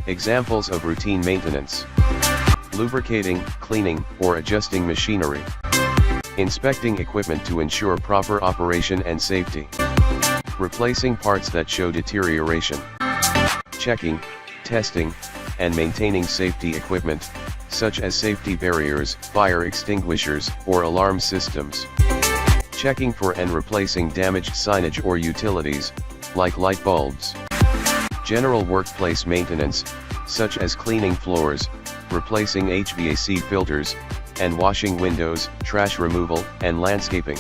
Examples of routine maintenance: lubricating, cleaning, or adjusting machinery. Inspecting equipment to ensure proper operation and safety. Replacing parts that show deterioration. Checking, testing, and maintaining safety equipment, such as safety barriers, fire extinguishers, or alarm systems. Checking for and replacing damaged signage or utilities, like light bulbs. General workplace maintenance, such as cleaning floors, replacing HVAC filters, and washing windows, trash removal, and landscaping.